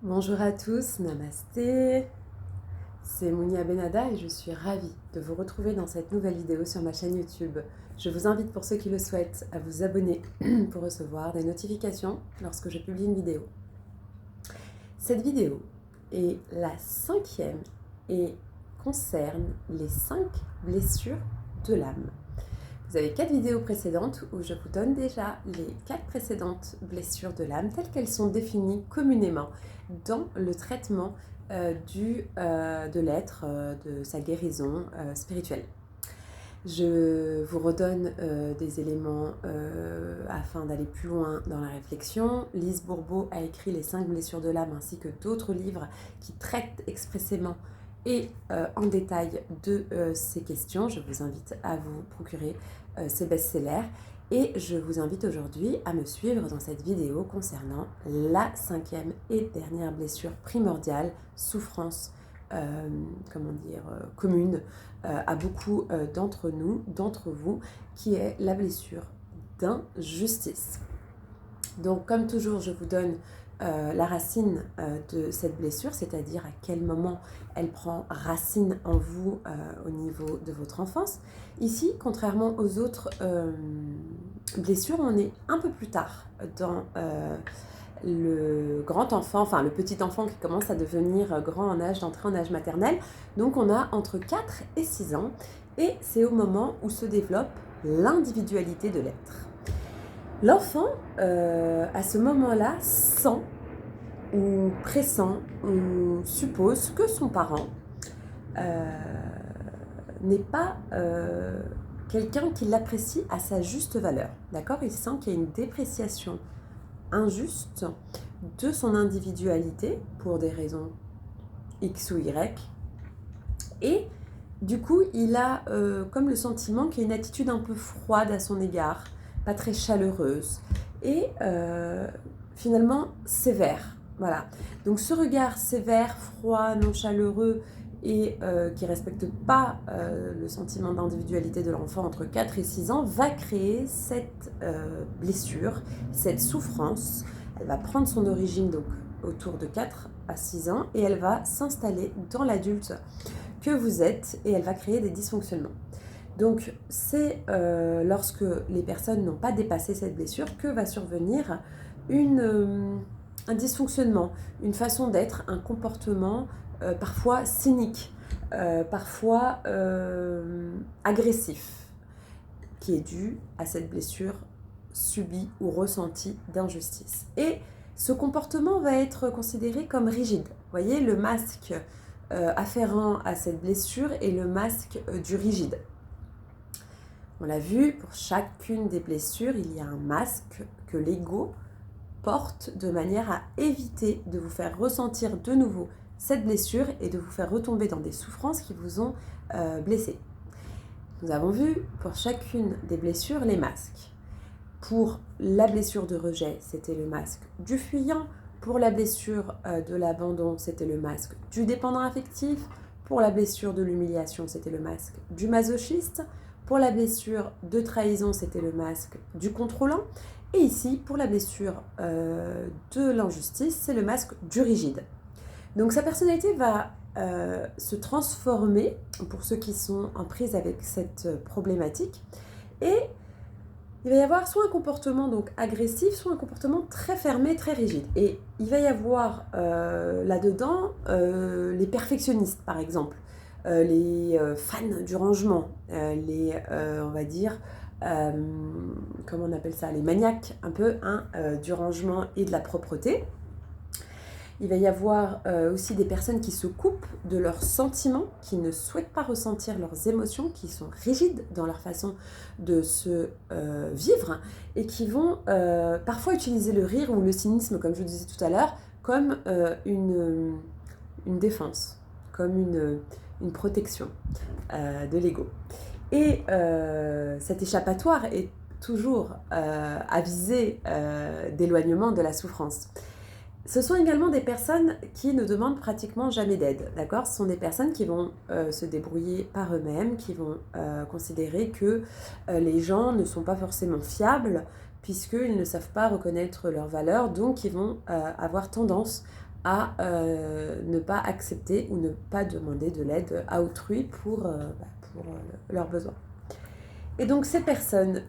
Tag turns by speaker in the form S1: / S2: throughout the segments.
S1: Bonjour à tous, namasté, c'est Mounia Benada et je suis ravie de vous retrouver dans cette nouvelle vidéo sur ma chaîne YouTube. Je vous invite pour ceux qui le souhaitent à vous abonner pour recevoir des notifications lorsque je publie une vidéo. Cette vidéo est la 5e et concerne les 5 blessures de l'âme. Vous avez 4 vidéos précédentes où je vous donne déjà les 4 précédentes blessures de l'âme telles qu'elles sont définies communément dans le traitement de l'être, de sa guérison spirituelle. Je vous redonne des éléments afin d'aller plus loin dans la réflexion. Lise Bourbeau a écrit les 5 blessures de l'âme ainsi que d'autres livres qui traitent expressément et en détail de ces questions. Je vous invite à vous procurer ces best-sellers et je vous invite aujourd'hui à me suivre dans cette vidéo concernant la 5e et dernière blessure primordiale, souffrance commune à beaucoup d'entre nous, d'entre vous, qui est la blessure d'injustice. Donc comme toujours, je vous donne la racine de cette blessure, c'est-à-dire à quel moment elle prend racine en vous au niveau de votre enfance. Ici, contrairement aux autres blessures, on est un peu plus tard dans le grand enfant, enfin le petit enfant qui commence à devenir grand en âge, d'entrer en âge maternel. Donc on a entre 4 et 6 ans et c'est au moment où se développe l'individualité de l'être. L'enfant, à ce moment-là, sent ou pressent ou suppose que son parent n'est pas quelqu'un qui l'apprécie à sa juste valeur. D'accord ? Il sent qu'il y a une dépréciation injuste de son individualité pour des raisons X ou Y. Et du coup, il a comme le sentiment qu'il y a une attitude un peu froide à son égard, pas très chaleureuse et finalement sévère. Voilà. Donc ce regard sévère, froid, non chaleureux et qui ne respecte pas le sentiment d'individualité de l'enfant entre 4 et 6 ans va créer cette blessure, cette souffrance. Elle va prendre son origine donc autour de 4 à 6 ans et elle va s'installer dans l'adulte que vous êtes et elle va créer des dysfonctionnements. Donc c'est lorsque les personnes n'ont pas dépassé cette blessure que va survenir un dysfonctionnement, une façon d'être, un comportement parfois cynique, parfois agressif, qui est dû à cette blessure subie ou ressentie d'injustice. Et ce comportement va être considéré comme rigide. Vous voyez, le masque afférent à cette blessure est le masque du rigide. On l'a vu, pour chacune des blessures, il y a un masque que l'ego porte de manière à éviter de vous faire ressentir de nouveau cette blessure et de vous faire retomber dans des souffrances qui vous ont blessé. Nous avons vu pour chacune des blessures les masques. Pour la blessure de rejet, c'était le masque du fuyant. Pour la blessure de l'abandon, c'était le masque du dépendant affectif. Pour la blessure de l'humiliation, c'était le masque du masochiste. Pour la blessure de trahison, c'était le masque du contrôlant. Et ici, pour la blessure de l'injustice, c'est le masque du rigide. Donc sa personnalité va se transformer pour ceux qui sont en prise avec cette problématique. Et il va y avoir soit un comportement donc agressif, soit un comportement très fermé, très rigide. Et il va y avoir là-dedans les perfectionnistes, par exemple, les fans du rangement, on va dire, comment on appelle ça, les maniaques un peu du rangement et de la propreté. Il va y avoir aussi des personnes qui se coupent de leurs sentiments, qui ne souhaitent pas ressentir leurs émotions, qui sont rigides dans leur façon de se vivre et qui vont parfois utiliser le rire ou le cynisme, comme je vous disais tout à l'heure, comme une défense, comme une protection de l'ego. Et cet échappatoire est toujours à viser d'éloignement de la souffrance. Ce sont également des personnes qui ne demandent pratiquement jamais d'aide, d'accord ? Ce sont des personnes qui vont se débrouiller par eux-mêmes, qui vont considérer que les gens ne sont pas forcément fiables, puisqu'ils ne savent pas reconnaître leurs valeurs, donc ils vont avoir tendance à ne pas accepter ou ne pas demander de l'aide à autrui pour leurs besoins. Et donc ces personnes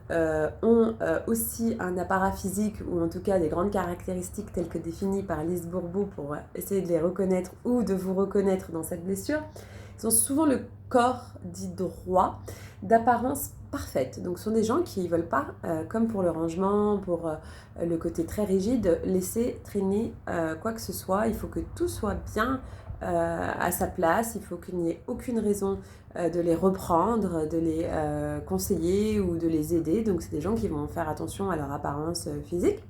S1: ont aussi un apparat physique ou en tout cas des grandes caractéristiques telles que définies par Lise Bourbeau pour essayer de les reconnaître ou de vous reconnaître dans cette blessure. Ils ont souvent le corps dit droit, d'apparence parfaite. Donc ce sont des gens qui ne veulent pas, comme pour le rangement, pour le côté très rigide, laisser traîner quoi que ce soit. Il faut que tout soit bien à sa place, il faut qu'il n'y ait aucune raison de les reprendre, de les conseiller ou de les aider. Donc c'est des gens qui vont faire attention à leur apparence physique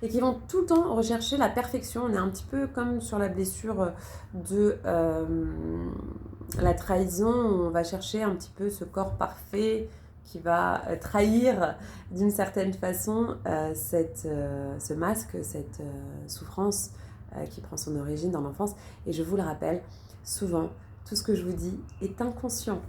S1: et qui vont tout le temps rechercher la perfection. On est un petit peu comme sur la blessure de la trahison, où on va chercher un petit peu ce corps parfait qui va trahir d'une certaine façon ce masque, cette souffrance qui prend son origine dans l'enfance. Et je vous le rappelle, souvent, tout ce que je vous dis est inconscient.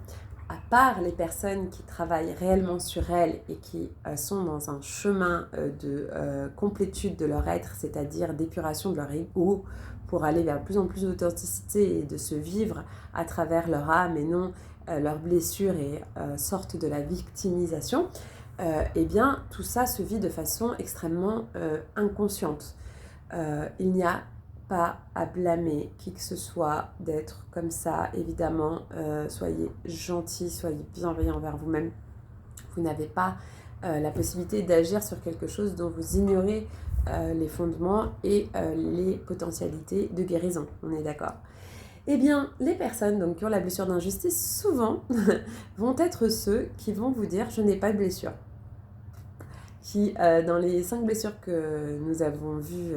S1: À part les personnes qui travaillent réellement sur elles et qui sont dans un chemin de complétude de leur être, c'est-à-dire d'épuration de leur ego pour aller vers plus en plus d'authenticité et de se vivre à travers leur âme et non leurs blessures et sorte de la victimisation, eh bien tout ça se vit de façon extrêmement inconsciente. Il n'y a pas à blâmer qui que ce soit d'être comme ça, évidemment. Soyez gentils, soyez bienveillants envers vous-même. Vous n'avez pas la possibilité d'agir sur quelque chose dont vous ignorez les fondements et les potentialités de guérison. On est d'accord? Eh bien, les personnes donc, qui ont la blessure d'injustice, souvent, vont être ceux qui vont vous dire « je n'ai pas de blessure ». Qui, dans les 5 blessures que nous avons vues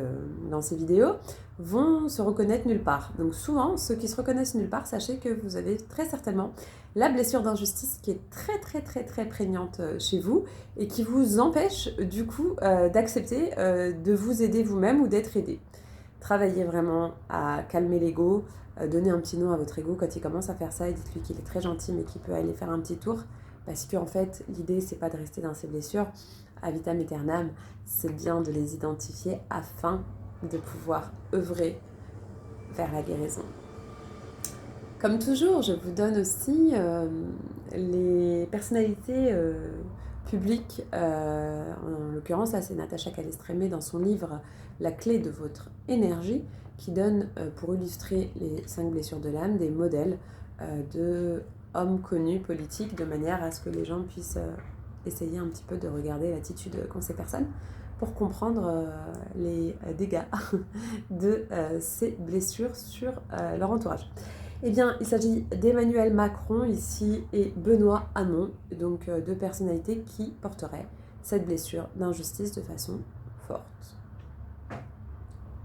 S1: dans ces vidéos, vont se reconnaître nulle part. Donc souvent, ceux qui se reconnaissent nulle part, sachez que vous avez très certainement la blessure d'injustice qui est très très très très prégnante chez vous et qui vous empêche du coup d'accepter de vous aider vous-même ou d'être aidé. Travaillez vraiment à calmer l'ego, donnez un petit nom à votre ego quand il commence à faire ça et dites-lui qu'il est très gentil mais qu'il peut aller faire un petit tour. Parce qu'en fait, l'idée, c'est pas de rester dans ces blessures. À vitam aeternam, c'est bien de les identifier afin de pouvoir œuvrer vers la guérison. Comme toujours, je vous donne aussi les personnalités publiques. En l'occurrence, là, c'est Natacha Calestrémé dans son livre « La clé de votre énergie » qui donne, pour illustrer les 5 blessures de l'âme, des modèles de hommes connus politiques de manière à ce que les gens puissent essayer un petit peu de regarder l'attitude qu'ont ces personnes pour comprendre les dégâts de ces blessures sur leur entourage. Eh bien, il s'agit d'Emmanuel Macron ici et Benoît Hamon, donc 2 personnalités qui porteraient cette blessure d'injustice de façon forte.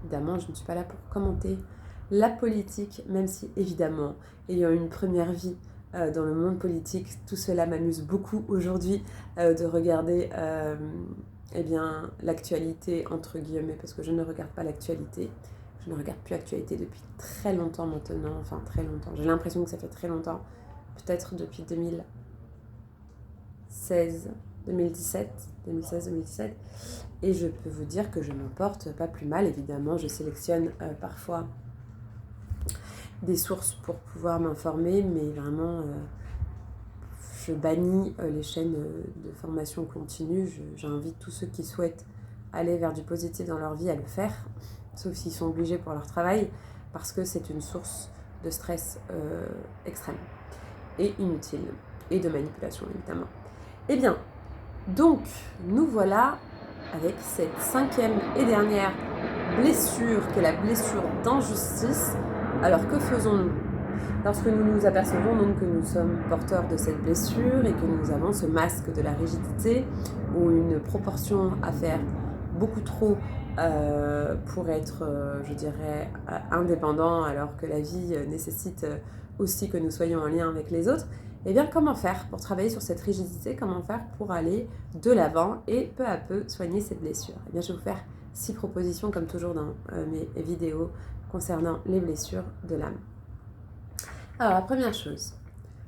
S1: Évidemment, je ne suis pas là pour commenter la politique, même si évidemment, ayant une première vie dans le monde politique, tout cela m'amuse beaucoup aujourd'hui de regarder eh bien, l'actualité, entre guillemets, parce que je ne regarde pas l'actualité. Je ne regarde plus l'actualité depuis très longtemps maintenant, enfin très longtemps. J'ai l'impression que ça fait très longtemps, peut-être depuis 2016, 2017. Et je peux vous dire que je m'en porte pas plus mal, évidemment. Je sélectionne parfois des sources pour pouvoir m'informer, mais vraiment, je bannis les chaînes de formation continue. J'invite tous ceux qui souhaitent aller vers du positif dans leur vie à le faire, sauf s'ils sont obligés pour leur travail, parce que c'est une source de stress extrême et inutile, et de manipulation, évidemment. Eh bien, donc, nous voilà avec cette 5e et dernière blessure, qui est la blessure d'injustice. Alors que faisons-nous lorsque nous nous apercevons donc que nous sommes porteurs de cette blessure et que nous avons ce masque de la rigidité ou une proportion à faire beaucoup trop pour être, je dirais, indépendant alors que la vie nécessite aussi que nous soyons en lien avec les autres? Eh bien, comment faire pour travailler sur cette rigidité? Comment faire pour aller de l'avant et peu à peu soigner cette blessure? Eh bien, je vais vous faire 6 propositions comme toujours dans mes vidéos concernant les blessures de l'âme. Alors, la première chose,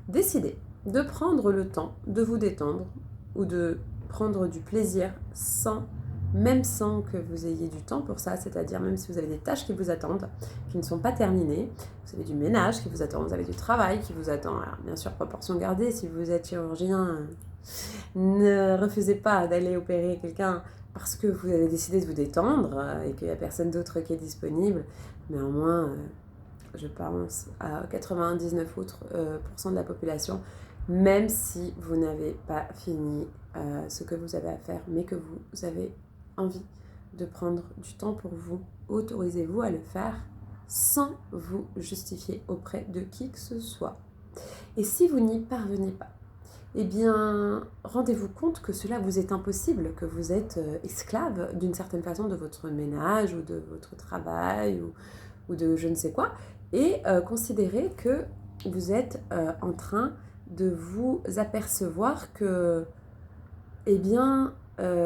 S1: décidez de prendre le temps de vous détendre ou de prendre du plaisir sans même sans que vous ayez du temps pour ça, c'est-à-dire même si vous avez des tâches qui vous attendent, qui ne sont pas terminées, vous avez du ménage qui vous attend, vous avez du travail qui vous attend. Alors, bien sûr, proportion gardée, si vous êtes chirurgien, ne refusez pas d'aller opérer quelqu'un parce que vous avez décidé de vous détendre et qu'il n'y a personne d'autre qui est disponible. Néanmoins, je pense à 99% de la population, même si vous n'avez pas fini ce que vous avez à faire, mais que vous avez envie de prendre du temps pour vous, autorisez-vous à le faire sans vous justifier auprès de qui que ce soit. Et si vous n'y parvenez pas, eh bien, rendez-vous compte que cela vous est impossible, que vous êtes esclave d'une certaine façon de votre ménage ou de votre travail ou de je ne sais quoi, et considérez que vous êtes en train de vous apercevoir que, eh bien,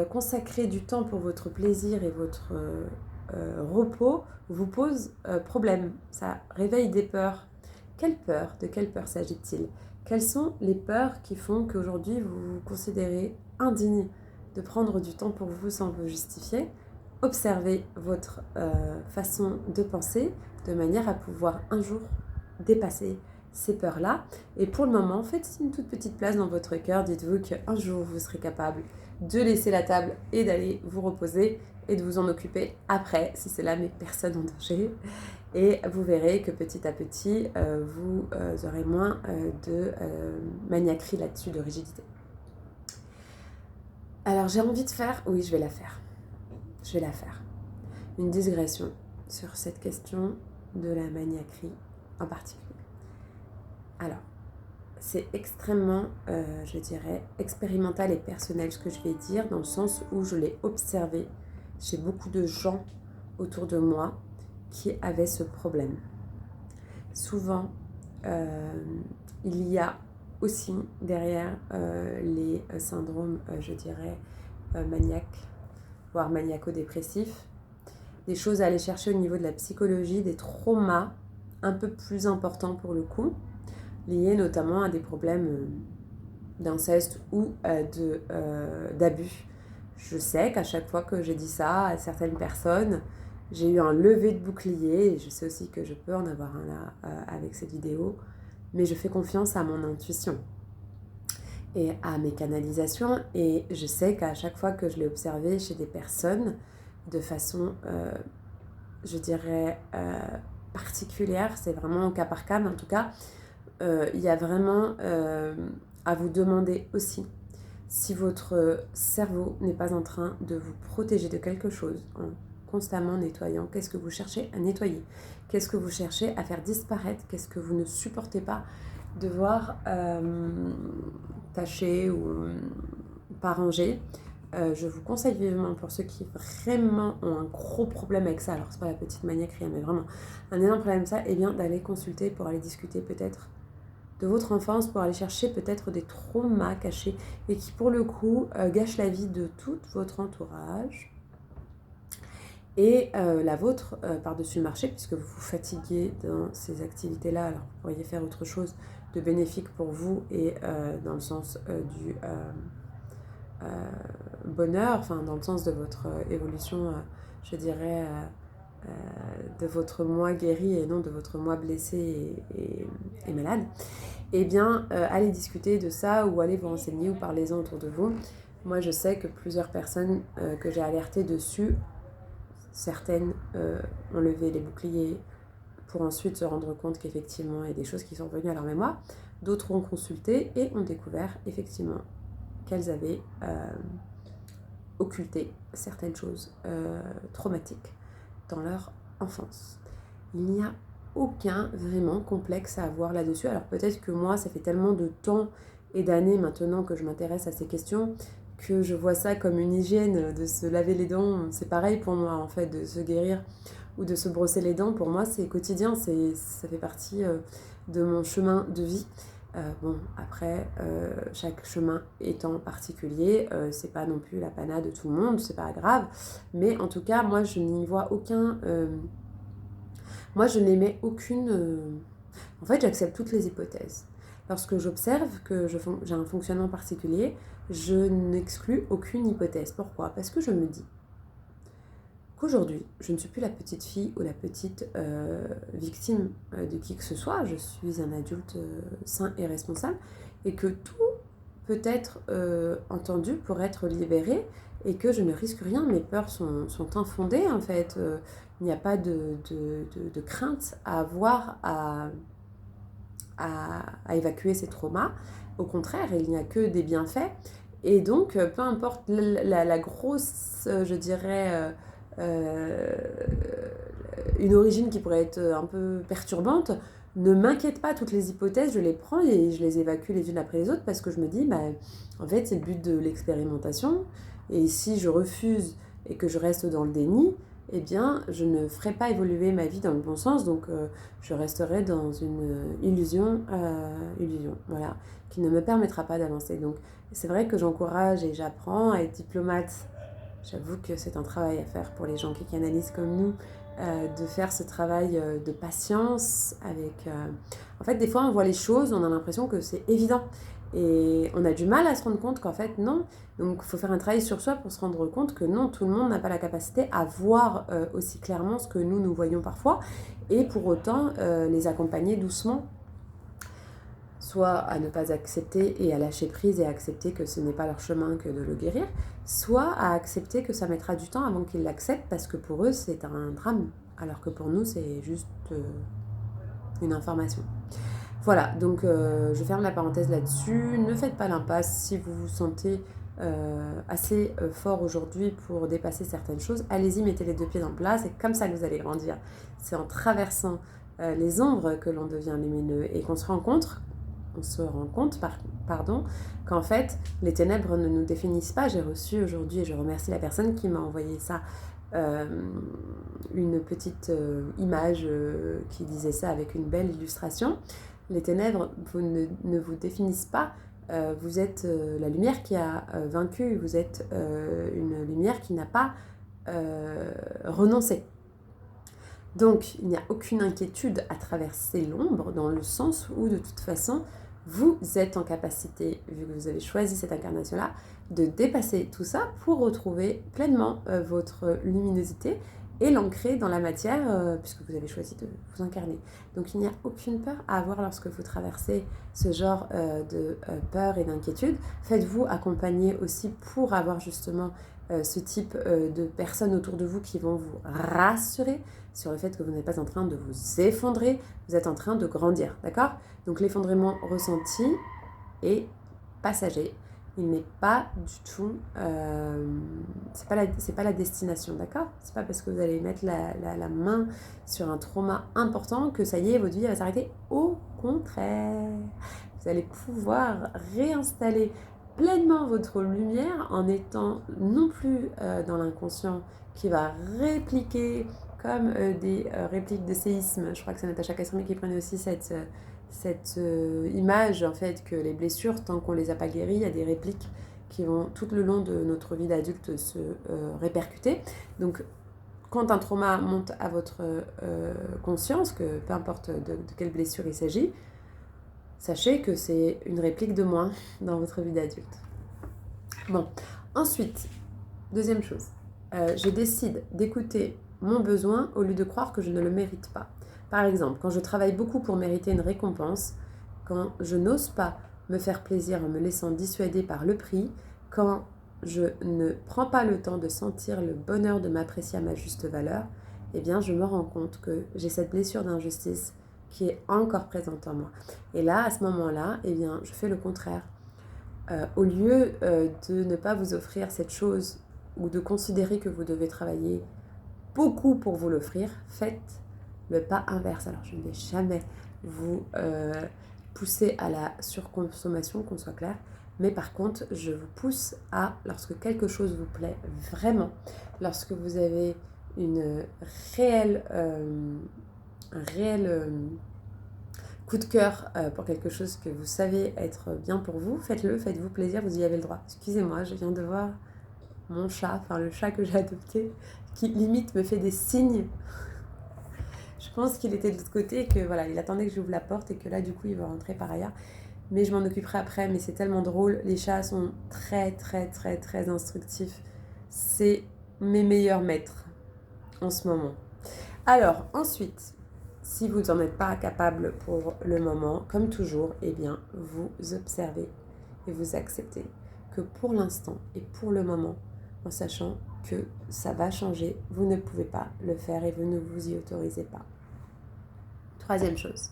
S1: consacrer du temps pour votre plaisir et votre repos vous pose problème. Ça réveille des peurs. Quelle peur? De quelle peur s'agit-il? Quelles sont les peurs qui font qu'aujourd'hui vous vous considérez indigne de prendre du temps pour vous sans vous justifier? Observez votre façon de penser de manière à pouvoir un jour dépasser ces peurs-là. Et pour le moment, faites une toute petite place dans votre cœur. Dites-vous qu'un jour, vous serez capable de laisser la table et d'aller vous reposer et de vous en occuper après, si c'est là, mais personne en danger. Et vous verrez que petit à petit, vous aurez moins de maniaquerie là-dessus, de rigidité. Alors, j'ai envie de faire, oui, je vais la faire. Je vais la faire. Une digression sur cette question de la maniaquerie en particulier. Alors, c'est extrêmement, je dirais, expérimental et personnel ce que je vais dire, dans le sens où je l'ai observé chez beaucoup de gens autour de moi qui avaient ce problème. Souvent, il y a aussi derrière les syndromes, je dirais, maniaques, voire maniaco-dépressifs, des choses à aller chercher au niveau de la psychologie, des traumas un peu plus importants pour le coup, liés notamment à des problèmes d'inceste ou d'abus. Je sais qu'à chaque fois que j'ai dit ça à certaines personnes, j'ai eu un lever de bouclier, et je sais aussi que je peux en avoir un là avec cette vidéo, mais je fais confiance à mon intuition et à mes canalisations, et je sais qu'à chaque fois que je l'ai observé chez des personnes de façon, je dirais, particulière, c'est vraiment au cas par cas, mais en tout cas, il y a vraiment à vous demander aussi si votre cerveau n'est pas en train de vous protéger de quelque chose en constamment nettoyant. Qu'est-ce que vous cherchez à nettoyer? Qu'est-ce que vous cherchez à faire disparaître? Qu'est-ce que vous ne supportez pas de voir taché ou pas rangé? Je vous conseille vivement, pour ceux qui vraiment ont un gros problème avec ça, alors c'est pas la petite maniaquerie, mais vraiment un énorme problème avec ça, eh bien d'aller consulter pour aller discuter peut-être de votre enfance, pour aller chercher peut-être des traumas cachés et qui pour le coup gâchent la vie de tout votre entourage et la vôtre par-dessus le marché, puisque vous vous fatiguez dans ces activités-là, alors vous pourriez faire autre chose de bénéfique pour vous et dans le sens du bonheur, enfin dans le sens de votre évolution, je dirais, de votre moi guéri et non de votre moi blessé et malade, eh bien, allez discuter de ça ou allez vous renseigner ou parlez-en autour de vous. Moi, je sais que plusieurs personnes que j'ai alertées dessus, certaines ont levé les boucliers pour ensuite se rendre compte qu'effectivement, il y a des choses qui sont venues à leur mémoire. D'autres ont consulté et ont découvert effectivement qu'elles avaient occulté certaines choses traumatiques dans leur enfance. Il n'y a aucun vraiment complexe à avoir là-dessus. Alors peut-être que moi, ça fait tellement de temps et d'années maintenant que je m'intéresse à ces questions que je vois ça comme une hygiène, de se laver les dents. C'est pareil pour moi en fait, de se guérir ou de se brosser les dents. Pour moi, c'est quotidien, ça fait partie de mon chemin de vie. Bon, après, chaque chemin étant particulier, c'est pas non plus la panade de tout le monde, c'est pas grave, mais en tout cas, moi, je n'y vois aucun... moi, je n'émets aucune... En fait, j'accepte toutes les hypothèses. Lorsque j'observe que j'ai un fonctionnement particulier, je n'exclus aucune hypothèse. Pourquoi? Parce que je me dis qu'aujourd'hui, je ne suis plus la petite fille ou la petite victime de qui que ce soit. Je suis un adulte sain et responsable et que tout peut être entendu pour être libéré et que je ne risque rien. Mes peurs sont infondées en fait. Il n'y a pas de crainte à avoir à évacuer ces traumas. Au contraire, il n'y a que des bienfaits. Et donc, peu importe la grosse, je dirais, une origine qui pourrait être un peu perturbante, ne m'inquiète pas, toutes les hypothèses, je les prends et je les évacue les unes après les autres parce que je me dis, bah, en fait, c'est le but de l'expérimentation. Et si je refuse et que je reste dans le déni, eh bien, je ne ferai pas évoluer ma vie dans le bon sens, donc je resterai dans une illusion, voilà, qui ne me permettra pas d'avancer. Donc, c'est vrai que j'encourage et j'apprends à être diplomate. J'avoue que c'est un travail à faire pour les gens qui canalisent comme nous, de faire ce travail de patience avec... En fait, des fois, on voit les choses, on a l'impression que c'est évident. Et on a du mal à se rendre compte qu'en fait, non. Donc, il faut faire un travail sur soi pour se rendre compte que non, tout le monde n'a pas la capacité à voir aussi clairement ce que nous voyons parfois. Et pour autant, les accompagner doucement, soit à ne pas accepter et à lâcher prise et à accepter que ce n'est pas leur chemin que de le guérir, soit à accepter que ça mettra du temps avant qu'ils l'acceptent parce que pour eux c'est un drame, alors que pour nous c'est juste une information. Voilà, donc je ferme la parenthèse là-dessus. Ne faites pas l'impasse si vous vous sentez assez fort aujourd'hui pour dépasser certaines choses. Allez-y, mettez les deux pieds dans le plat, c'est comme ça que vous allez grandir. C'est en traversant les ombres que l'on devient lumineux et qu'on se rend compte qu'en fait, les ténèbres ne nous définissent pas. J'ai reçu aujourd'hui, et je remercie la personne qui m'a envoyé ça, une petite image qui disait ça avec une belle illustration. Les ténèbres ne vous définissent pas. Vous êtes la lumière qui a vaincu. Vous êtes une lumière qui n'a pas renoncé. Donc, il n'y a aucune inquiétude à traverser l'ombre dans le sens où, de toute façon, vous êtes en capacité, vu que vous avez choisi cette incarnation-là, de dépasser tout ça pour retrouver pleinement votre luminosité et l'ancrer dans la matière, puisque vous avez choisi de vous incarner. Donc, il n'y a aucune peur à avoir lorsque vous traversez ce genre de peur et d'inquiétude. Faites-vous accompagner aussi pour avoir justement ce type de personnes autour de vous qui vont vous rassurer sur le fait que vous n'êtes pas en train de vous effondrer, vous êtes en train de grandir, d'accord? Donc l'effondrement ressenti est passager. Il n'est pas du tout... c'est pas la destination, d'accord? C'est pas parce que vous allez mettre la main sur un trauma important que ça y est, votre vie va s'arrêter. Au contraire, vous allez pouvoir réinstaller pleinement votre lumière en étant non plus dans l'inconscient qui va répliquer comme des répliques de séisme. Je crois que c'est Natacha Castrami qui prenait aussi cette image en fait que les blessures, tant qu'on les a pas guéries, il y a des répliques qui vont tout le long de notre vie d'adulte se répercuter. Donc quand un trauma monte à votre conscience, que peu importe de quelle blessure il s'agit, sachez que c'est une réplique de moins dans votre vie d'adulte. Bon, ensuite, deuxième chose, je décide d'écouter mon besoin au lieu de croire que je ne le mérite pas. Par exemple, quand je travaille beaucoup pour mériter une récompense, quand je n'ose pas me faire plaisir en me laissant dissuader par le prix, quand je ne prends pas le temps de sentir le bonheur de m'apprécier à ma juste valeur, eh bien je me rends compte que j'ai cette blessure d'injustice qui est encore présente en moi. Et là, à ce moment-là, eh bien, je fais le contraire. Au lieu de ne pas vous offrir cette chose ou de considérer que vous devez travailler beaucoup pour vous l'offrir, faites le pas inverse. Alors, je ne vais jamais vous pousser à la surconsommation, qu'on soit clair, mais par contre, je vous pousse à, lorsque quelque chose vous plaît vraiment, lorsque vous avez une réelle, un réel coup de cœur pour quelque chose que vous savez être bien pour vous, faites-le, faites-vous plaisir, vous y avez le droit. Excusez-moi, je viens de voir mon chat, enfin le chat que j'ai adopté, qui limite me fait des signes. Je pense qu'il était de l'autre côté et que voilà, il attendait que j'ouvre la porte et que là du coup il va rentrer par ailleurs. Mais je m'en occuperai après, mais c'est tellement drôle. Les chats sont très très très très instructifs. C'est mes meilleurs maîtres. en ce moment. Alors, ensuite, si vous n'en êtes pas capable pour le moment, comme toujours, eh bien, vous observez et vous acceptez que pour l'instant et pour le moment, en sachant que ça va changer, vous ne pouvez pas le faire et vous ne vous y autorisez pas. Troisième chose,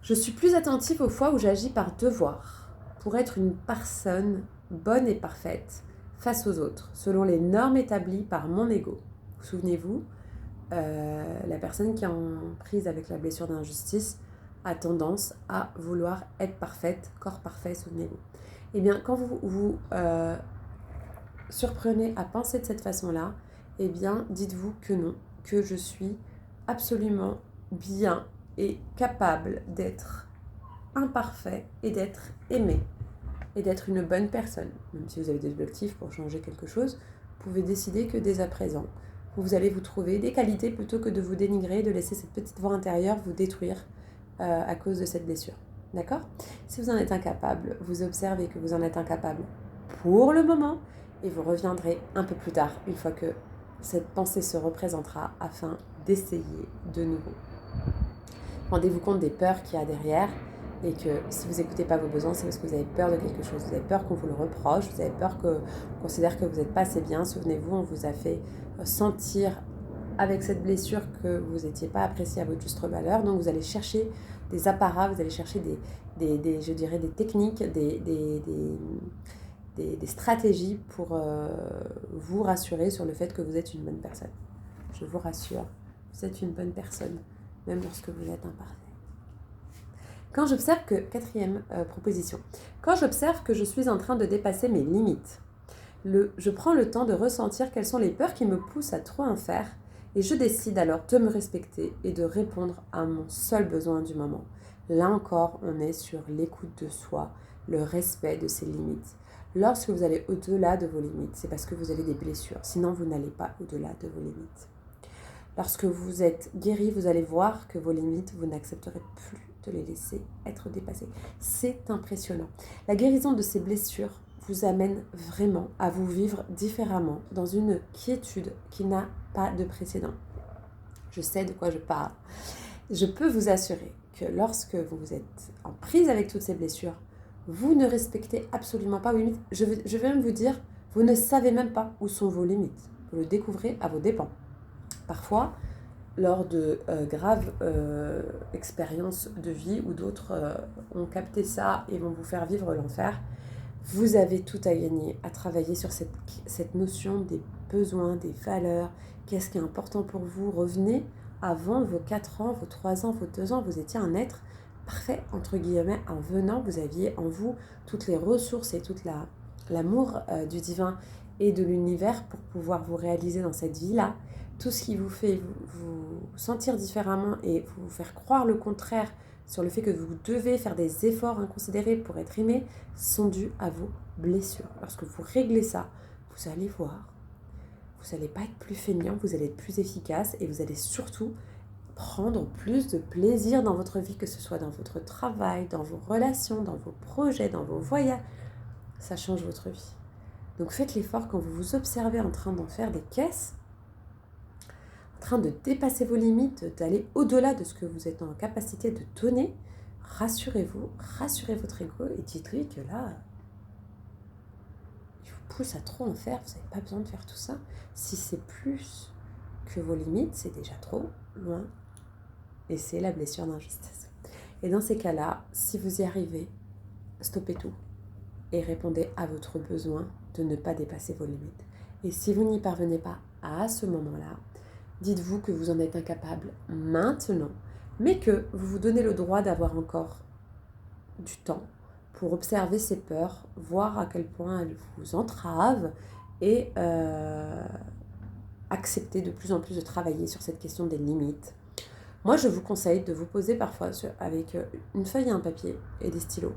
S1: je suis plus attentive aux fois où j'agis par devoir, pour être une personne bonne et parfaite face aux autres, selon les normes établies par mon ego. Souvenez-vous, la personne qui est en prise avec la blessure d'injustice a tendance à vouloir être parfaite, corps parfait, souvenez-vous. Eh bien, quand vous vous surprenez à penser de cette façon-là, eh bien, dites-vous que non, que je suis absolument bien et capable d'être imparfait et d'être aimé et d'être une bonne personne. Même si vous avez des objectifs pour changer quelque chose, vous pouvez décider que dès à présent, vous allez vous trouver des qualités plutôt que de vous dénigrer, de laisser cette petite voix intérieure vous détruire à cause de cette blessure. D'accord ? Si vous en êtes incapable, vous observez que vous en êtes incapable pour le moment et vous reviendrez un peu plus tard, une fois que cette pensée se représentera, afin d'essayer de nouveau. Rendez-vous compte des peurs qu'il y a derrière et que si vous n'écoutez pas vos besoins, c'est parce que vous avez peur de quelque chose. Vous avez peur qu'on vous le reproche, vous avez peur qu'on considère que vous n'êtes pas assez bien. Souvenez-vous, on vous a fait sentir avec cette blessure que vous n'étiez pas apprécié à votre juste valeur. Donc vous allez chercher des apparats, vous allez chercher je dirais des techniques, des stratégies pour vous rassurer sur le fait que vous êtes une bonne personne. Je vous rassure, vous êtes une bonne personne, même lorsque vous êtes imparfait. Quand j'observe que, quatrième proposition, quand j'observe que je suis en train de dépasser mes limites, je prends le temps de ressentir quelles sont les peurs qui me poussent à trop en faire et je décide alors de me respecter et de répondre à mon seul besoin du moment. Là encore, on est sur l'écoute de soi, le respect de ses limites. Lorsque vous allez au-delà de vos limites, c'est parce que vous avez des blessures, sinon vous n'allez pas au-delà de vos limites. Lorsque vous êtes guéri, vous allez voir que vos limites, vous n'accepterez plus de les laisser être dépassées. C'est impressionnant. La guérison de ces blessures vous amène vraiment à vous vivre différemment, dans une quiétude qui n'a pas de précédent. Je sais de quoi je parle. Je peux vous assurer que lorsque vous êtes en prise avec toutes ces blessures, vous ne respectez absolument pas vos limites. Je vais même vous dire, vous ne savez même pas où sont vos limites. Vous le découvrez à vos dépens. Parfois, lors de graves expériences de vie où d'autres ont capté ça et vont vous faire vivre l'enfer, vous avez tout à gagner à travailler sur cette notion des besoins, des valeurs, qu'est-ce qui est important pour vous. Revenez avant vos 4 ans, vos 3 ans, vos 2 ans, vous étiez un être parfait, entre guillemets, en venant, vous aviez en vous toutes les ressources et tout l'amour du divin et de l'univers pour pouvoir vous réaliser dans cette vie-là. Tout ce qui vous fait vous sentir différemment et vous faire croire le contraire sur le fait que vous devez faire des efforts inconsidérés pour être aimé sont dus à vos blessures. Lorsque vous réglez ça, vous allez voir, vous n'allez pas être plus feignant, vous allez être plus efficace et vous allez surtout prendre plus de plaisir dans votre vie, que ce soit dans votre travail, dans vos relations, dans vos projets, dans vos voyages. Ça change votre vie. Donc faites l'effort quand vous vous observez en train d'en faire des caisses, en train de dépasser vos limites, d'aller au-delà de ce que vous êtes en capacité de donner. Rassurez-vous, rassurez votre ego et dites-lui que là, il vous pousse à trop en faire, vous n'avez pas besoin de faire tout ça. Si c'est plus que vos limites, c'est déjà trop loin et c'est la blessure d'injustice. Et dans ces cas-là, si vous y arrivez, stoppez tout et répondez à votre besoin de ne pas dépasser vos limites. Et si vous n'y parvenez pas à ce moment-là, dites-vous que vous en êtes incapable maintenant, mais que vous vous donnez le droit d'avoir encore du temps pour observer ces peurs, voir à quel point elles vous entravent et accepter de plus en plus de travailler sur cette question des limites. Moi, je vous conseille de vous poser parfois avec une feuille et un papier et des stylos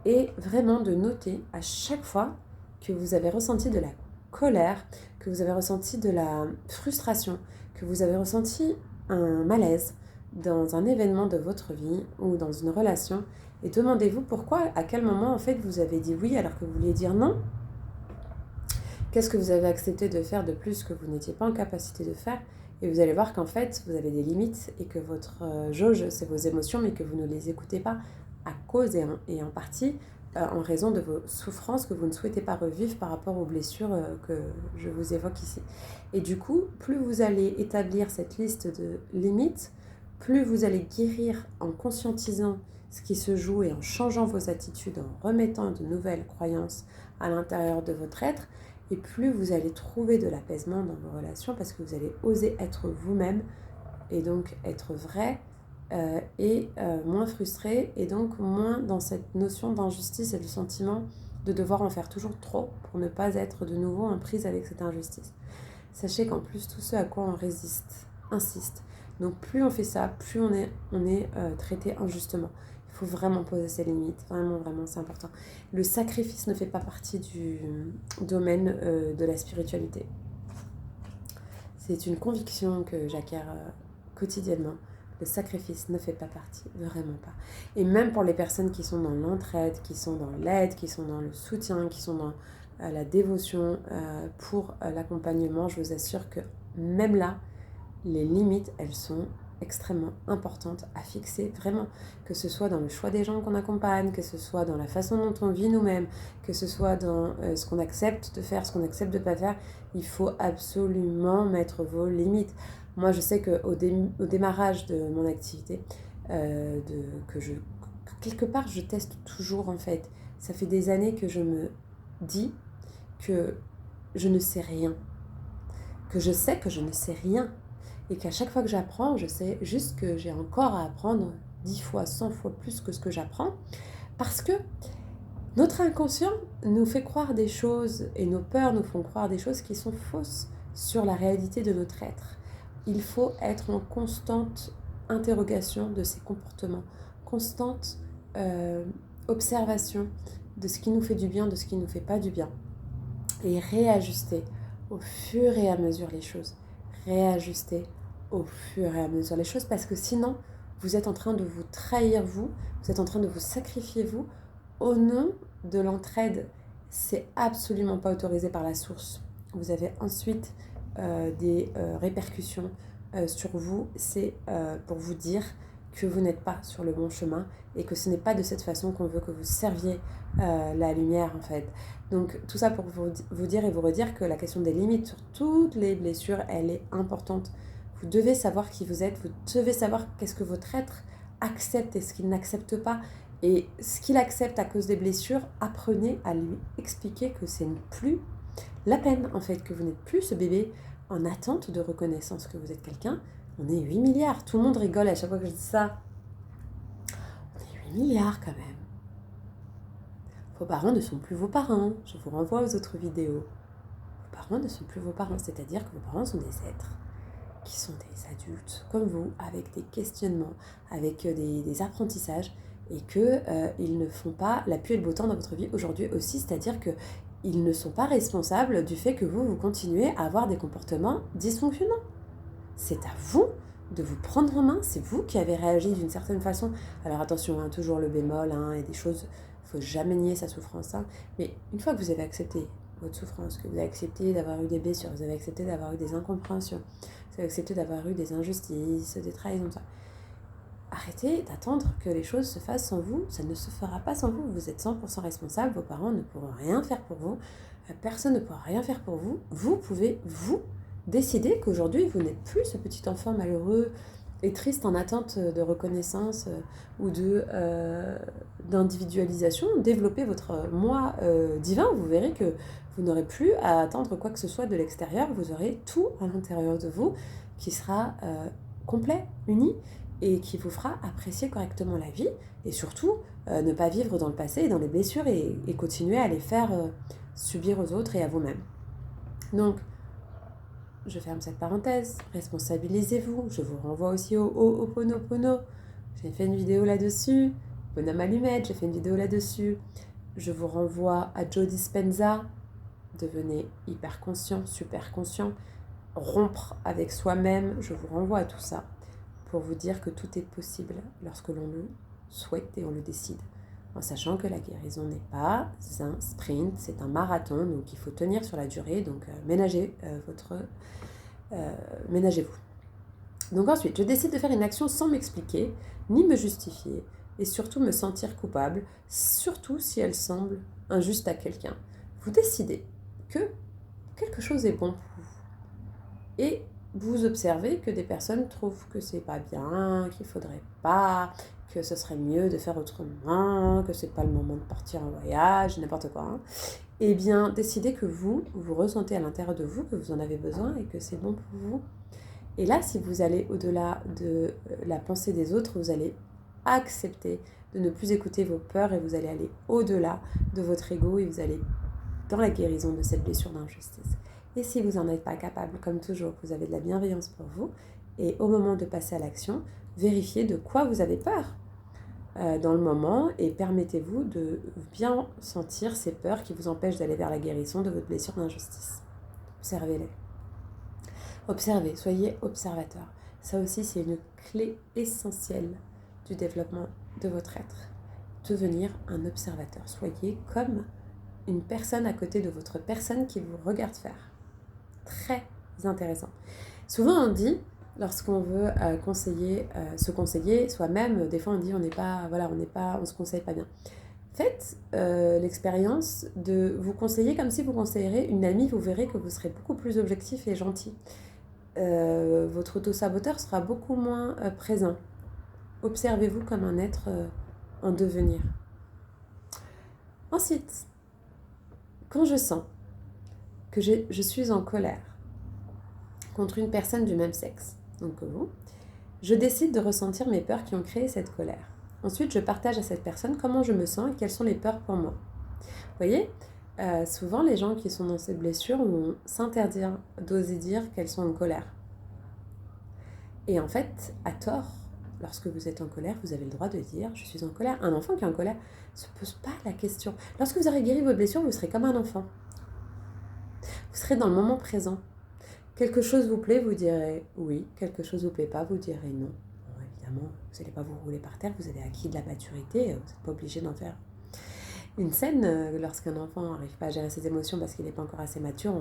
S1: et vraiment de noter à chaque fois que vous avez ressenti de la colère, que vous avez ressenti de la frustration, que vous avez ressenti un malaise dans un événement de votre vie ou dans une relation, et demandez-vous pourquoi, à quel moment en fait vous avez dit oui alors que vous vouliez dire non. Qu'est-ce que vous avez accepté de faire de plus que vous n'étiez pas en capacité de faire? Et vous allez voir qu'en fait, vous avez des limites et que votre jauge, c'est vos émotions, mais que vous ne les écoutez pas à cause et en partie en raison de vos souffrances que vous ne souhaitez pas revivre par rapport aux blessures que je vous évoque ici. Et du coup, plus vous allez établir cette liste de limites, plus vous allez guérir en conscientisant ce qui se joue et en changeant vos attitudes, en remettant de nouvelles croyances à l'intérieur de votre être, et plus vous allez trouver de l'apaisement dans vos relations parce que vous allez oser être vous-même et donc être vrai et moins frustré et donc moins dans cette notion d'injustice et du sentiment de devoir en faire toujours trop pour ne pas être de nouveau en prise avec cette injustice. Sachez qu'en plus, tout ce à quoi on résiste, insiste. Donc plus on fait ça, plus on est traité injustement. Il faut vraiment poser ses limites, vraiment, vraiment, c'est important. Le sacrifice ne fait pas partie du domaine de la spiritualité. C'est une conviction que j'acquiers quotidiennement. Le sacrifice ne fait pas partie, vraiment pas. Et même pour les personnes qui sont dans l'entraide, qui sont dans l'aide, qui sont dans le soutien, qui sont dans la dévotion pour l'accompagnement, je vous assure que même là, les limites, elles sont extrêmement importantes à fixer, vraiment, que ce soit dans le choix des gens qu'on accompagne, que ce soit dans la façon dont on vit nous-mêmes, que ce soit dans ce qu'on accepte de faire, ce qu'on accepte de ne pas faire, il faut absolument mettre vos limites. Moi, je sais qu'au démarrage de mon activité, quelque part, je teste toujours en fait. Ça fait des années que je me dis que je ne sais rien, que je sais que je ne sais rien, et qu'à chaque fois que j'apprends, je sais juste que j'ai encore à apprendre 10 fois, 100 fois plus que ce que j'apprends, parce que notre inconscient nous fait croire des choses, et nos peurs nous font croire des choses qui sont fausses sur la réalité de notre être. Il faut être en constante interrogation de ces comportements, constante observation de ce qui nous fait du bien, de ce qui ne nous fait pas du bien, et réajuster au fur et à mesure les choses. Réajuster au fur et à mesure les choses, parce que sinon, vous êtes en train de vous trahir vous êtes en train de vous sacrifier vous, au nom de l'entraide. C'est absolument pas autorisé par la source. Vous avez ensuite des répercussions sur vous. C'est pour vous dire que vous n'êtes pas sur le bon chemin et que ce n'est pas de cette façon qu'on veut que vous serviez la lumière en fait. Donc tout ça pour vous dire et vous redire que la question des limites sur toutes les blessures, elle est importante. Vous devez savoir qui vous êtes, vous devez savoir qu'est-ce que votre être accepte et ce qu'il n'accepte pas. Et ce qu'il accepte à cause des blessures, apprenez à lui expliquer que c'est plus la peine en fait, que vous n'êtes plus ce bébé en attente de reconnaissance, que vous êtes quelqu'un. On est 8 milliards, tout le monde rigole à chaque fois que je dis ça. On est 8 milliards quand même. Vos parents ne sont plus vos parents. Je vous renvoie aux autres vidéos. Vos parents ne sont plus vos parents, c'est-à-dire que vos parents sont des êtres qui sont des adultes comme vous, avec des questionnements, avec des apprentissages, et qu'ils ne font pas la pluie et le beau temps dans votre vie aujourd'hui aussi, c'est-à-dire qu'ils ne sont pas responsables du fait que vous continuez à avoir des comportements dysfonctionnants. C'est à vous de vous prendre en main, c'est vous qui avez réagi d'une certaine façon. Alors attention, hein, toujours le bémol, et des choses, il ne faut jamais nier sa souffrance. Mais une fois que vous avez accepté votre souffrance, que vous avez accepté d'avoir eu des blessures, vous avez accepté d'avoir eu des incompréhensions, vous avez accepté d'avoir eu des injustices, des trahisons, ça. Arrêtez d'attendre que les choses se fassent sans vous, ça ne se fera pas sans vous. Vous êtes 100% responsable, vos parents ne pourront rien faire pour vous, personne ne pourra rien faire pour vous. Vous pouvez, vous, décider qu'aujourd'hui, vous n'êtes plus ce petit enfant malheureux et triste en attente de reconnaissance ou d'individualisation. Développez votre moi divin, vous verrez que vous n'aurez plus à attendre quoi que ce soit de l'extérieur, vous aurez tout à l'intérieur de vous qui sera complet, uni, et qui vous fera apprécier correctement la vie, et surtout ne pas vivre dans le passé et dans les blessures et continuer à les faire subir aux autres et à vous-même. Donc, je ferme cette parenthèse, responsabilisez-vous, je vous renvoie aussi au Ho'oponopono, j'ai fait une vidéo là-dessus, Bonhomme Allumette, j'ai fait une vidéo là-dessus, je vous renvoie à Joe Dispenza, devenez hyper conscient, super conscient, rompre avec soi-même, je vous renvoie à tout ça pour vous dire que tout est possible lorsque l'on le souhaite et on le décide. en sachant que la guérison n'est pas un sprint, c'est un marathon, donc il faut tenir sur la durée, donc ménagez-vous. Donc ensuite, je décide de faire une action sans m'expliquer, ni me justifier, et surtout me sentir coupable, surtout si elle semble injuste à quelqu'un. Vous décidez que quelque chose est bon pour vous. Et vous observez que des personnes trouvent que c'est pas bien, qu'il faudrait pas, que ce serait mieux de faire autrement, que c'est pas le moment de partir en voyage, n'importe quoi. Hein. Eh bien, décidez que vous ressentez à l'intérieur de vous que vous en avez besoin et que c'est bon pour vous. Et là, si vous allez au-delà de la pensée des autres, vous allez accepter de ne plus écouter vos peurs et vous allez aller au-delà de votre ego et vous allez dans la guérison de cette blessure d'injustice. Et si vous n'en êtes pas capable, comme toujours, vous avez de la bienveillance pour vous et au moment de passer à l'action, vérifiez de quoi vous avez peur dans le moment et permettez-vous de bien sentir ces peurs qui vous empêchent d'aller vers la guérison de votre blessure d'injustice. Observez-les. Observez, soyez observateur. Ça aussi, c'est une clé essentielle du développement de votre être. Devenir un observateur. Soyez comme une personne à côté de votre personne qui vous regarde faire. Très intéressant. Souvent, on dit, lorsqu'on veut se conseiller soi-même, des fois on dit on se conseille pas bien. Faites l'expérience de vous conseiller comme si vous conseillerez une amie, vous verrez que vous serez beaucoup plus objectif et gentil. Votre auto-saboteur sera beaucoup moins présent. Observez-vous comme un être en devenir. Ensuite, quand je sens que je suis en colère contre une personne du même sexe, donc que vous, je décide de ressentir mes peurs qui ont créé cette colère. Ensuite, je partage à cette personne comment je me sens et quelles sont les peurs pour moi. Vous voyez, souvent les gens qui sont dans ces blessures vont s'interdire d'oser dire qu'elles sont en colère. Et en fait, à tort, lorsque vous êtes en colère, vous avez le droit de dire « je suis en colère ». Un enfant qui est en colère ne se pose pas la question. Lorsque vous aurez guéri vos blessures, vous serez comme un enfant. Vous serez dans le moment présent. Quelque chose vous plaît, vous direz oui. Quelque chose vous plaît pas, vous direz non. Bon, évidemment, vous n'allez pas vous rouler par terre, vous avez acquis de la maturité, vous n'êtes pas obligé d'en faire une scène. Lorsqu'un enfant n'arrive pas à gérer ses émotions parce qu'il n'est pas encore assez mature,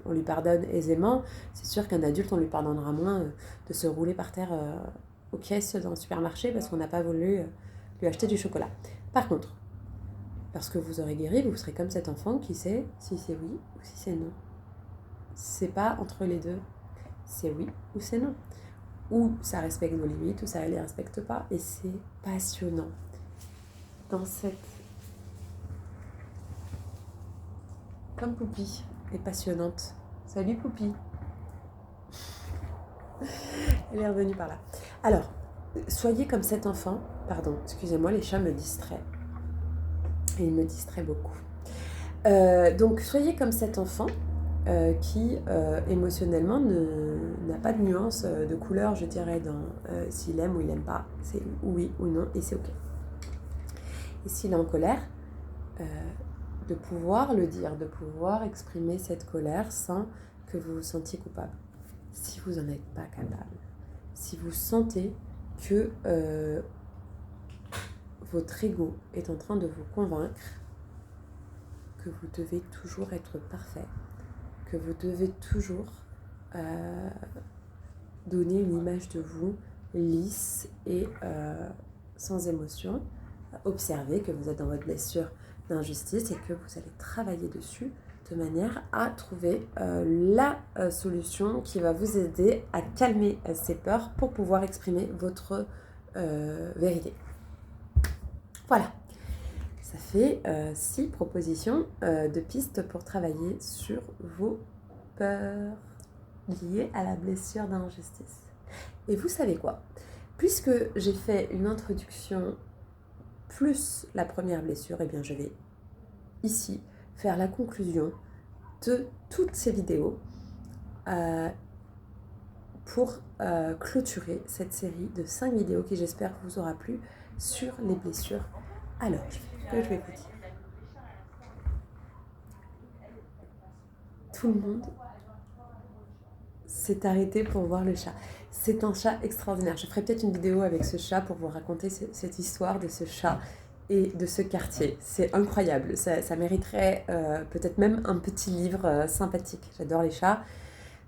S1: on lui pardonne aisément. C'est sûr qu'un adulte, on lui pardonnera moins de se rouler par terre aux caisses dans le supermarché parce qu'on n'a pas voulu lui acheter du chocolat. Par contre, lorsque vous aurez guéri, vous serez comme cet enfant qui sait si c'est oui ou si c'est non. C'est pas entre les deux, c'est oui ou c'est non. Ou ça respecte vos limites, ou ça ne les respecte pas. Et c'est passionnant. Dans cette... Comme Poupie est passionnante. Salut Poupie. Elle est revenue par là. Alors, soyez comme cet enfant. Pardon, excusez-moi, les chats me distraient. Et ils me distraient beaucoup. Donc, soyez comme cet enfant qui émotionnellement n'a pas de nuance de couleur, je dirais, dans s'il aime ou il n'aime pas. C'est oui ou non, et c'est ok. Et s'il est en colère, de pouvoir le dire, de pouvoir exprimer cette colère sans que vous vous sentiez coupable. Si vous n'en êtes pas capable, si vous sentez que votre ego est en train de vous convaincre que vous devez toujours être parfait, que vous devez toujours donner une image de vous lisse et sans émotion, observez que vous êtes dans votre blessure d'injustice et que vous allez travailler dessus de manière à trouver la solution qui va vous aider à calmer ces peurs pour pouvoir exprimer votre vérité. Voilà, ça fait 6 propositions de pistes pour travailler sur vos peurs liées à la blessure d'injustice. Et vous savez quoi ? Puisque j'ai fait une introduction plus la première blessure, eh bien je vais ici faire la conclusion de toutes ces vidéos pour clôturer cette série de 5 vidéos qui j'espère vous aura plu sur les blessures. Alors, que je vais vous dire. Tout le monde s'est arrêté pour voir le chat. C'est un chat extraordinaire. Je ferai peut-être une vidéo avec ce chat pour vous raconter cette histoire de ce chat et de ce quartier. C'est incroyable, ça mériterait peut-être même un petit livre sympathique. J'adore les chats.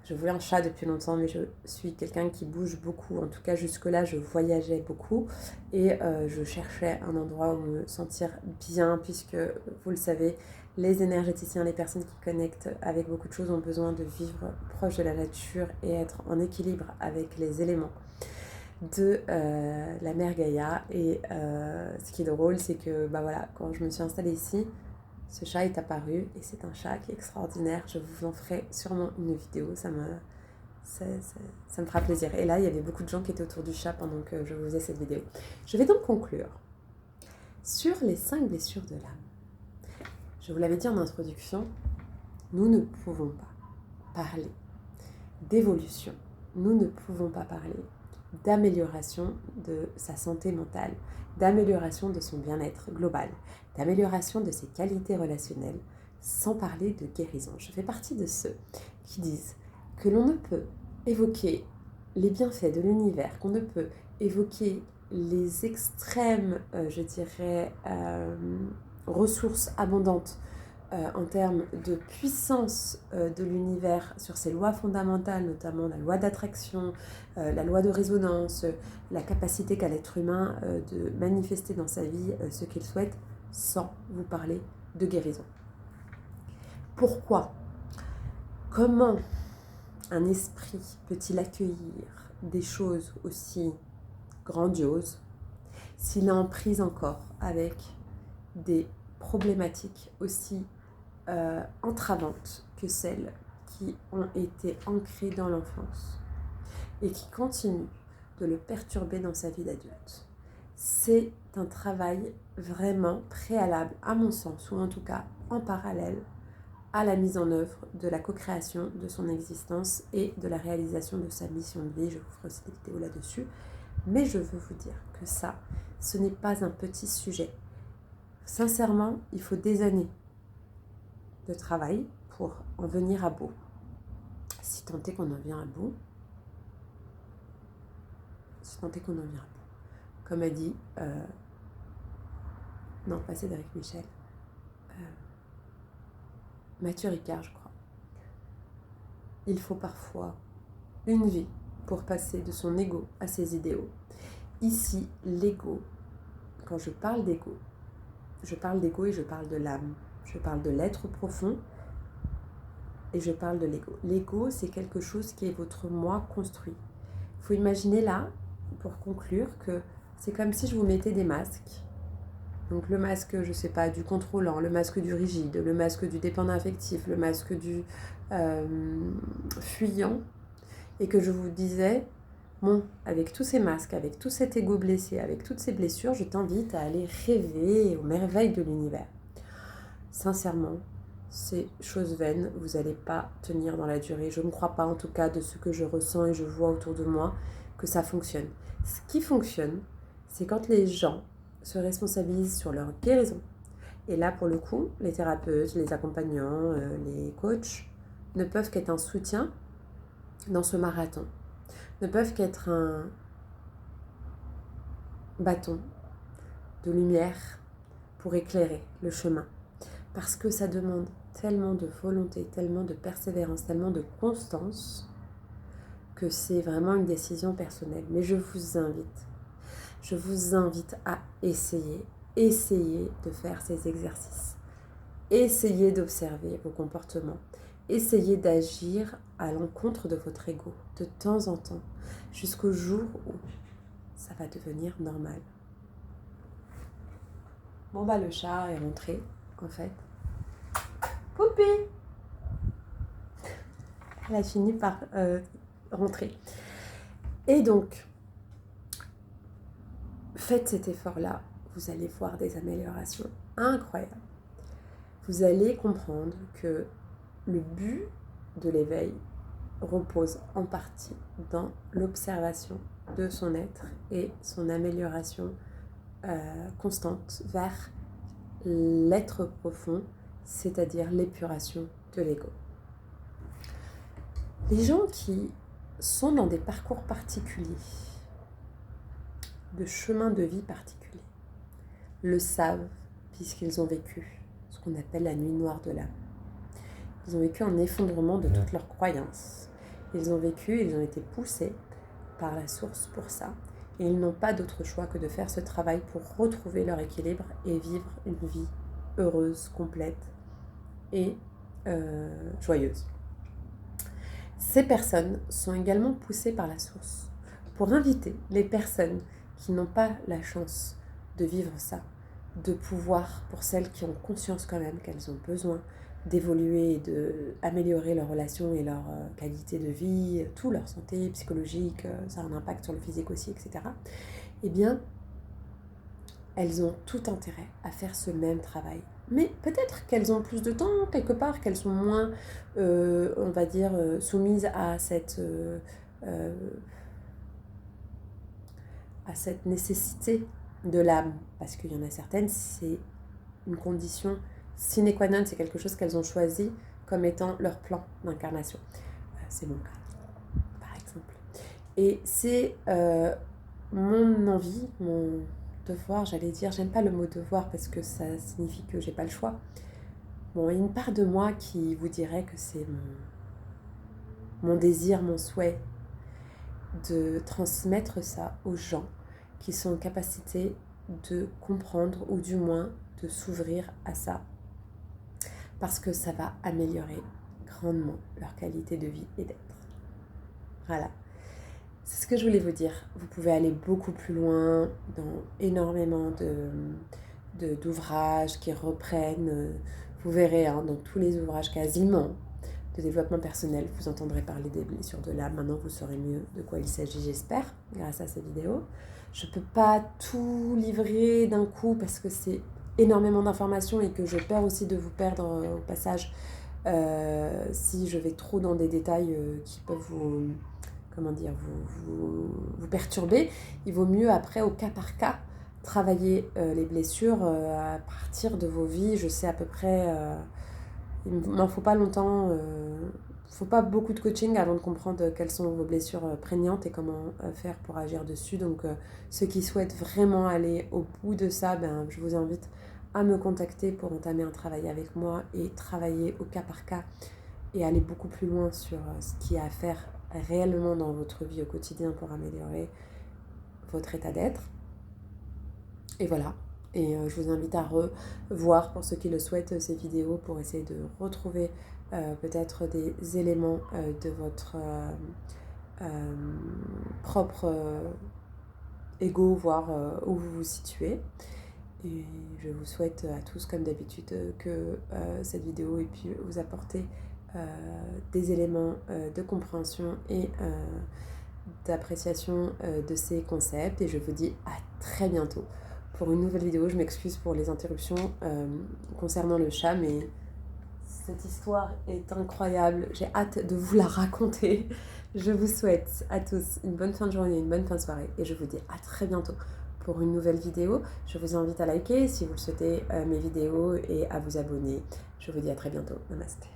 S1: Je voulais un chat depuis longtemps, mais je suis quelqu'un qui bouge beaucoup. En tout cas, jusque-là, je voyageais beaucoup et je cherchais un endroit où me sentir bien, puisque, vous le savez, les énergéticiens, les personnes qui connectent avec beaucoup de choses ont besoin de vivre proche de la nature et être en équilibre avec les éléments de la mère Gaïa. Et ce qui est drôle, c'est que voilà, quand je me suis installée ici, ce chat est apparu et c'est un chat qui est extraordinaire. Je vous en ferai sûrement une vidéo, ça me fera plaisir. Et là, il y avait beaucoup de gens qui étaient autour du chat pendant que je vous faisais cette vidéo. Je vais donc conclure sur les 5 blessures de l'âme. Je vous l'avais dit en introduction, nous ne pouvons pas parler d'évolution. Nous ne pouvons pas parler d'amélioration de sa santé mentale, d'amélioration de son bien-être global, d'amélioration de ses qualités relationnelles, sans parler de guérison. Je fais partie de ceux qui disent que l'on ne peut évoquer les bienfaits de l'univers, qu'on ne peut évoquer les extrêmes, ressources abondantes en termes de puissance de l'univers sur ses lois fondamentales, notamment la loi d'attraction, la loi de résonance, la capacité qu'a l'être humain de manifester dans sa vie ce qu'il souhaite, sans vous parler de guérison. Pourquoi ? Comment un esprit peut-il accueillir des choses aussi grandioses s'il est en prise encore avec des problématiques aussi entravantes que celles qui ont été ancrées dans l'enfance et qui continuent de le perturber dans sa vie d'adulte. C'est un travail vraiment préalable, à mon sens, ou en tout cas en parallèle, à la mise en œuvre de la co-création de son existence et de la réalisation de sa mission de vie. Je vous ferai aussi des vidéos là-dessus. Mais je veux vous dire que ça, ce n'est pas un petit sujet. Sincèrement, il faut des années de travail pour en venir à bout. Si tant est qu'on en vient à bout. Si tant est qu'on en vient à bout. Comme a dit... non, pas Cédric Michel. Mathieu Ricard, je crois. Il faut parfois une vie pour passer de son ego à ses idéaux. Ici, l'ego, quand je parle d'ego et je parle de l'âme. Je parle de l'être profond et je parle de l'ego. L'ego, c'est quelque chose qui est votre moi construit. Il faut imaginer là, pour conclure, que c'est comme si je vous mettais des masques. Donc le masque, je sais pas, du contrôlant, le masque du rigide, le masque du dépendant affectif, le masque du fuyant. Et que je vous disais, bon, avec tous ces masques, avec tout cet ego blessé, avec toutes ces blessures, je t'invite à aller rêver aux merveilles de l'univers. Sincèrement, c'est chose vaine, vous n'allez pas tenir dans la durée. Je ne crois pas, en tout cas, de ce que je ressens et je vois autour de moi, que ça fonctionne. Ce qui fonctionne, c'est quand les gens se responsabilisent sur leur guérison. Et là, pour le coup, les thérapeutes, les accompagnants, les coachs ne peuvent qu'être un soutien dans ce marathon, ne peuvent qu'être un bâton de lumière pour éclairer le chemin. Parce que ça demande tellement de volonté, tellement de persévérance, tellement de constance, que c'est vraiment une décision personnelle. Mais je vous invite à essayer de faire ces exercices. Essayez d'observer vos comportements. Essayez d'agir à l'encontre de votre ego, de temps en temps, jusqu'au jour où ça va devenir normal. Bon le chat est rentré, en fait. Poupi! Elle a fini par rentrer. Et donc, faites cet effort-là, vous allez voir des améliorations incroyables. Vous allez comprendre que le but de l'éveil repose en partie dans l'observation de son être et son amélioration constante vers l'être profond, c'est-à-dire l'épuration de l'ego. Les gens qui sont dans des parcours particuliers, de chemins de vie particuliers, le savent puisqu'ils ont vécu ce qu'on appelle la nuit noire de l'âme. Ils ont vécu un effondrement de toutes leurs croyances. Ils ont été poussés par la source pour ça. Et ils n'ont pas d'autre choix que de faire ce travail pour retrouver leur équilibre et vivre une vie heureuse, complète et joyeuse. Ces personnes sont également poussées par la source pour inviter les personnes qui n'ont pas la chance de vivre ça, de pouvoir, pour celles qui ont conscience quand même qu'elles ont besoin d'évoluer et d'améliorer leur relation et leur qualité de vie, tout leur santé psychologique, ça a un impact sur le physique aussi, etc. Eh bien, elles ont tout intérêt à faire ce même travail. Mais peut-être qu'elles ont plus de temps, quelque part, qu'elles sont moins, on va dire, soumises à cette nécessité de l'âme. Parce qu'il y en a certaines, c'est une condition sine qua non, c'est quelque chose qu'elles ont choisi comme étant leur plan d'incarnation. C'est mon cas, par exemple. Et c'est mon envie, mon devoir, j'allais dire, j'aime pas le mot devoir parce que ça signifie que j'ai pas le choix. Bon, il y a une part de moi qui vous dirait que c'est mon désir, mon souhait de transmettre ça aux gens qui sont en capacité de comprendre ou du moins de s'ouvrir à ça parce que ça va améliorer grandement leur qualité de vie et d'être. Voilà. C'est ce que je voulais vous dire. Vous pouvez aller beaucoup plus loin dans énormément d'ouvrages qui reprennent. Vous verrez dans tous les ouvrages quasiment de développement personnel, vous entendrez parler des blessures de l'âme. Maintenant, vous saurez mieux de quoi il s'agit, j'espère, grâce à ces vidéos. Je ne peux pas tout livrer d'un coup parce que c'est énormément d'informations et que j'ai peur aussi de vous perdre au passage si je vais trop dans des détails qui peuvent vous perturber. Il vaut mieux après, au cas par cas, travailler les blessures à partir de vos vies. Je sais à peu près, il ne m'en faut pas longtemps, faut pas beaucoup de coaching avant de comprendre quelles sont vos blessures prégnantes et comment faire pour agir dessus. Donc ceux qui souhaitent vraiment aller au bout de ça, je vous invite à me contacter pour entamer un travail avec moi et travailler au cas par cas et aller beaucoup plus loin sur ce qu'il y a à faire réellement dans votre vie au quotidien pour améliorer votre état d'être. Et voilà. Et je vous invite à revoir, pour ceux qui le souhaitent, ces vidéos pour essayer de retrouver peut-être des éléments de votre propre ego, voir où vous vous situez. Et je vous souhaite à tous, comme d'habitude, que cette vidéo ait pu vous apporter des éléments de compréhension et d'appréciation de ces concepts. Et je vous dis à très bientôt pour une nouvelle vidéo. Je m'excuse pour les interruptions concernant le chat, mais cette histoire est incroyable. J'ai hâte de vous la raconter. Je vous souhaite à tous une bonne fin de journée, une bonne fin de soirée. Et je vous dis à très bientôt pour une nouvelle vidéo. Je vous invite à liker si vous le souhaitez mes vidéos et à vous abonner. Je vous dis à très bientôt. Namasté.